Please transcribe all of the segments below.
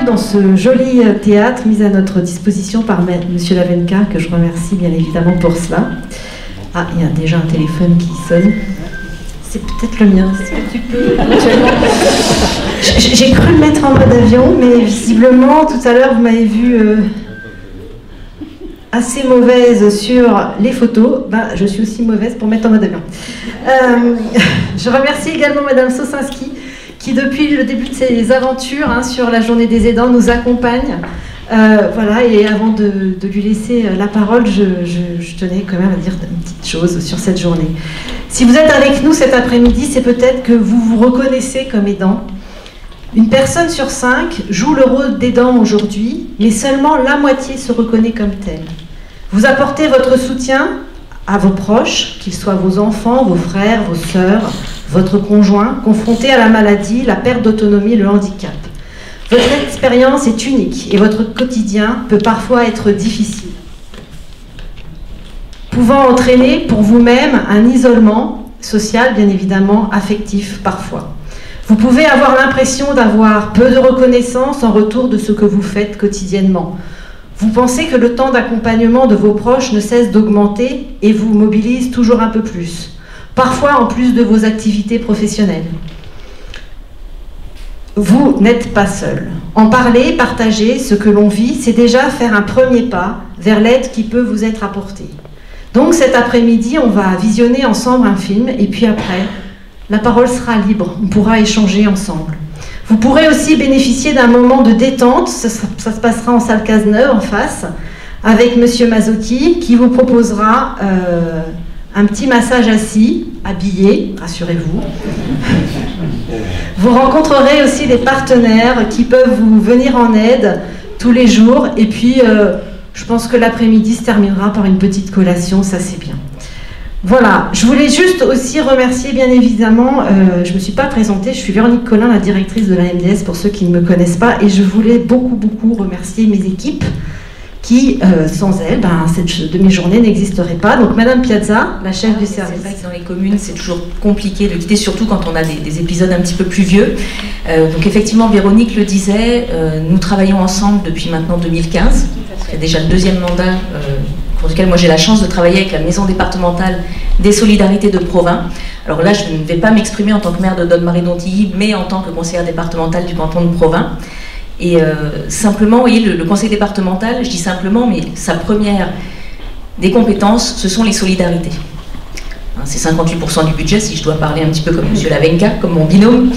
dans ce joli théâtre mis à notre disposition par Monsieur Lavenka, que je remercie bien évidemment pour cela. Ah, il y a déjà un téléphone qui sonne. C'est peut-être le mien. Est-ce que tu peux éventuellement... J'ai cru le mettre en mode avion, mais visiblement, tout à l'heure, vous m'avez vu assez mauvaise sur les photos. Ben, je suis aussi mauvaise pour mettre en mode avion. Je remercie également Madame Sosinski, qui depuis le début de ses aventures sur la journée des aidants nous accompagne. Voilà, et avant de lui laisser la parole, je tenais quand même à dire une petite chose sur cette journée. Si vous êtes avec nous cet après-midi, c'est peut-être que vous vous reconnaissez comme aidant. Une personne sur 5 joue le rôle d'aidant aujourd'hui, mais seulement la moitié se reconnaît comme telle. Vous apportez votre soutien à vos proches, qu'ils soient vos enfants, vos frères, vos sœurs, votre conjoint, confrontés à la maladie, la perte d'autonomie, le handicap. Votre expérience est unique et votre quotidien peut parfois être difficile, pouvant entraîner pour vous-même un isolement social, bien évidemment, affectif parfois. Vous pouvez avoir l'impression d'avoir peu de reconnaissance en retour de ce que vous faites quotidiennement. Vous pensez que le temps d'accompagnement de vos proches ne cesse d'augmenter et vous mobilise toujours un peu plus, parfois en plus de vos activités professionnelles. Vous n'êtes pas seul. En parler, partager ce que l'on vit, c'est déjà faire un premier pas vers l'aide qui peut vous être apportée. Donc cet après-midi, on va visionner ensemble un film et puis après, la parole sera libre, on pourra échanger ensemble. Vous pourrez aussi bénéficier d'un moment de détente, ça se passera en salle Cazeneuve en face, avec Monsieur Mazzotti qui vous proposera un petit massage assis, habillé, rassurez-vous. Vous rencontrerez aussi des partenaires qui peuvent vous venir en aide tous les jours. Et puis, je pense que l'après-midi se terminera par une petite collation, ça c'est bien. Voilà, je voulais juste aussi remercier bien évidemment, je ne me suis pas présentée, je suis Véronique Collin, la directrice de la MDS pour ceux qui ne me connaissent pas. Et je voulais beaucoup remercier mes équipes qui, sans elles, cette demi-journée n'existerait pas. Donc Madame Piazza, la chef du service. C'est vrai que dans les communes, c'est toujours compliqué de quitter, surtout quand on a des épisodes un petit peu plus vieux. Donc effectivement, Véronique le disait, nous travaillons ensemble depuis maintenant 2015. C'est déjà le deuxième mandat pour lequel moi j'ai la chance de travailler avec la maison départementale des solidarités de Provins. Alors là, je ne vais pas m'exprimer en tant que maire de Donne-Marie-Dontilly, mais en tant que conseillère départementale du canton de Provins. Et simplement, vous voyez, le conseil départemental, je dis simplement, mais sa première des compétences, ce sont les solidarités. C'est 58% du budget, si je dois parler un petit peu comme Monsieur Lavenka, comme mon binôme.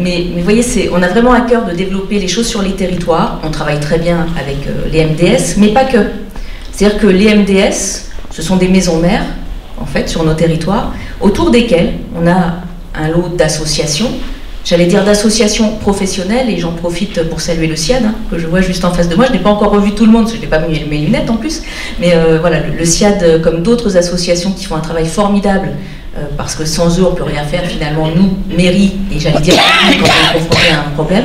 Mais vous voyez, on a vraiment à cœur de développer les choses sur les territoires. On travaille très bien avec les MDS, mais pas que. C'est-à-dire que les MDS, ce sont des maisons mères, en fait, sur nos territoires, autour desquelles on a un lot d'associations. J'allais dire d'associations professionnelles, et j'en profite pour saluer le SIAD, que je vois juste en face de moi. Je n'ai pas encore revu tout le monde, parce que je n'ai pas mis mes lunettes en plus. Mais voilà, le SIAD, comme d'autres associations qui font un travail formidable, parce que sans eux, on ne peut rien faire finalement, nous, mairie, et j'allais dire, quand on est confronté à un problème.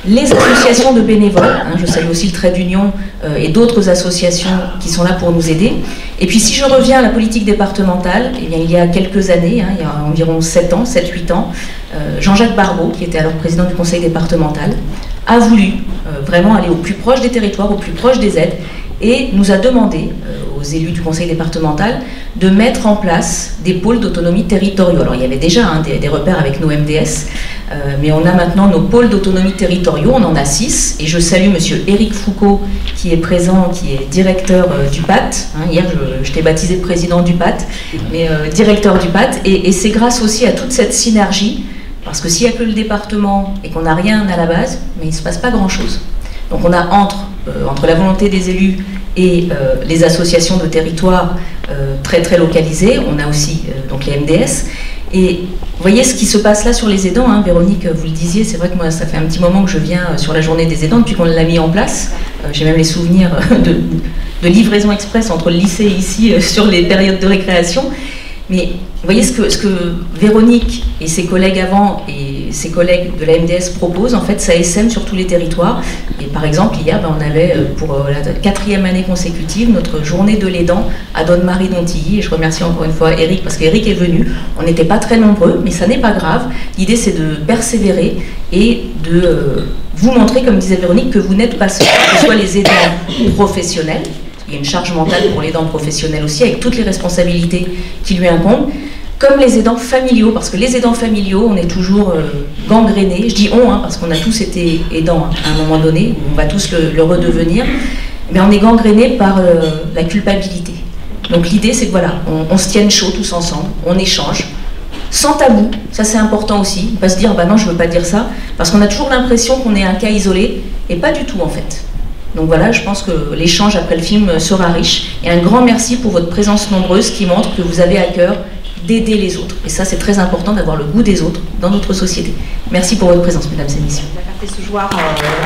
Les associations de bénévoles, je salue aussi le Trait d'Union et d'autres associations qui sont là pour nous aider. Et puis si je reviens à la politique départementale, eh bien, il y a quelques années, il y a environ 7-8 ans, Jean-Jacques Barbeau, qui était alors président du conseil départemental, a voulu vraiment aller au plus proche des territoires, au plus proche des aides, et nous a demandé aux élus du conseil départemental de mettre en place des pôles d'autonomie territoriaux. Alors il y avait déjà des repères avec nos MDS, mais on a maintenant nos pôles d'autonomie territoriaux, on en a 6, et je salue Monsieur Éric Foucault qui est présent, qui est directeur du PAT. Hier je t'ai baptisé président du PAT, mais directeur du PAT, et c'est grâce aussi à toute cette synergie, parce que s'il n'y a que le département et qu'on n'a rien à la base, mais il ne se passe pas grand-chose. Donc on a entre la volonté des élus et les associations de territoire très localisées, on a aussi donc les MDS. Et vous voyez ce qui se passe là sur les aidants, Véronique, vous le disiez, c'est vrai que moi ça fait un petit moment que je viens sur la journée des aidants depuis qu'on l'a mis en place. J'ai même les souvenirs de livraison express entre le lycée et ici sur les périodes de récréation. Mais vous voyez ce que Véronique et ses collègues avant et ses collègues de la MDS proposent, en fait, ça essaime sur tous les territoires. Et par exemple, hier, on avait pour la 4e année consécutive notre journée de l'aidant à Donne-Marie-Dontilly. Et je remercie encore une fois Eric, parce qu'Eric est venu. On n'était pas très nombreux, mais ça n'est pas grave. L'idée, c'est de persévérer et de vous montrer, comme disait Véronique, que vous n'êtes pas seul, que ce soit les aidants professionnels, il y a une charge mentale pour l'aidant professionnel aussi, avec toutes les responsabilités qui lui incombent, comme les aidants familiaux, parce que les aidants familiaux, on est toujours gangrénés, je dis on, parce qu'on a tous été aidants à un moment donné, on va tous le redevenir, mais on est gangrénés par la culpabilité. Donc l'idée, c'est que voilà, on se tienne chaud tous ensemble, on échange, sans tabou, ça c'est important aussi, on ne va pas se dire, bah non, je ne veux pas dire ça, parce qu'on a toujours l'impression qu'on est un cas isolé, et pas du tout en fait. Donc voilà, je pense que l'échange après le film sera riche, et un grand merci pour votre présence nombreuse qui montre que vous avez à cœur d'aider les autres. Et ça, c'est très important d'avoir le goût des autres dans notre société. Merci pour votre présence, mesdames et messieurs. La carte ce soir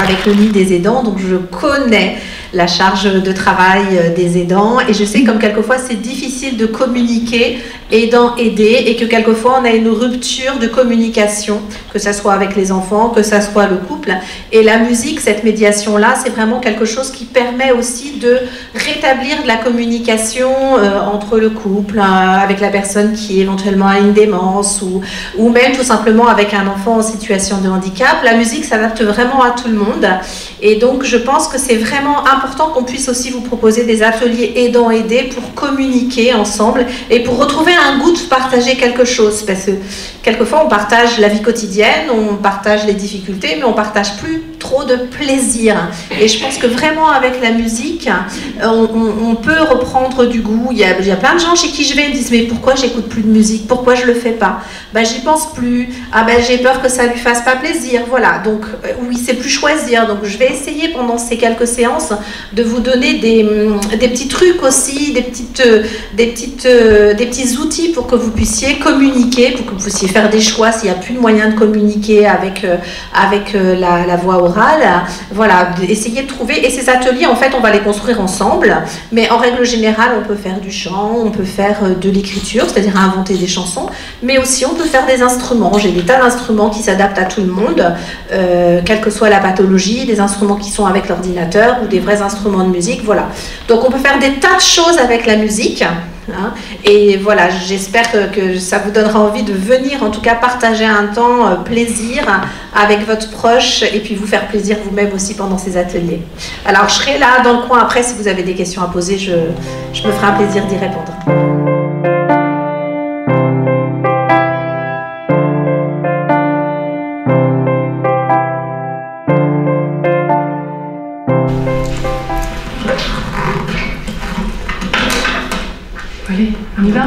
avec le Nid des aidants, donc je connais la charge de travail des aidants et je sais comme quelquefois c'est difficile de communiquer aidant aider et que quelquefois on a une rupture de communication, que ça soit avec les enfants, que ça soit le couple. Et la musique, cette médiation-là, c'est vraiment quelque chose qui permet aussi de rétablir de la communication entre le couple, avec la personne qui éventuellement a une démence ou même tout simplement avec un enfant en situation de handicap. La musique s'adapte vraiment à tout le monde et donc je pense que c'est vraiment important qu'on puisse aussi vous proposer des ateliers aidant-aider pour communiquer ensemble et pour retrouver un goût de partager quelque chose, parce que quelquefois on partage la vie quotidienne, on partage les difficultés, mais on partage plus trop de plaisir. Et je pense que vraiment avec la musique, on peut reprendre du goût. Il y a plein de gens chez qui je vais, ils me disent mais pourquoi j'écoute plus de musique, pourquoi je le fais pas, j'y pense plus, j'ai peur que ça lui fasse pas plaisir, voilà. Donc oui, c'est plus choisir. Donc je vais essayer pendant ces quelques séances de vous donner des petits trucs aussi, des petits outils pour que vous puissiez communiquer, pour que vous puissiez faire des choix s'il n'y a plus de moyens de communiquer avec la voix orale. Voilà, essayer de trouver. Et ces ateliers, en fait, on va les construire ensemble, mais en règle générale, on peut faire du chant, on peut faire de l'écriture, c'est-à-dire inventer des chansons, mais aussi on peut faire des instruments. J'ai des tas d'instruments qui s'adaptent à tout le monde, quelle que soit la pathologie, des instruments qui sont avec l'ordinateur ou des vrais instruments de musique, voilà. Donc on peut faire des tas de choses avec la musique. Et voilà, j'espère que ça vous donnera envie de venir, en tout cas partager un temps plaisir avec votre proche et puis vous faire plaisir vous-même aussi pendant ces ateliers. Alors je serai là dans le coin après si vous avez des questions à poser, je me ferai un plaisir d'y répondre. Allez, on y va?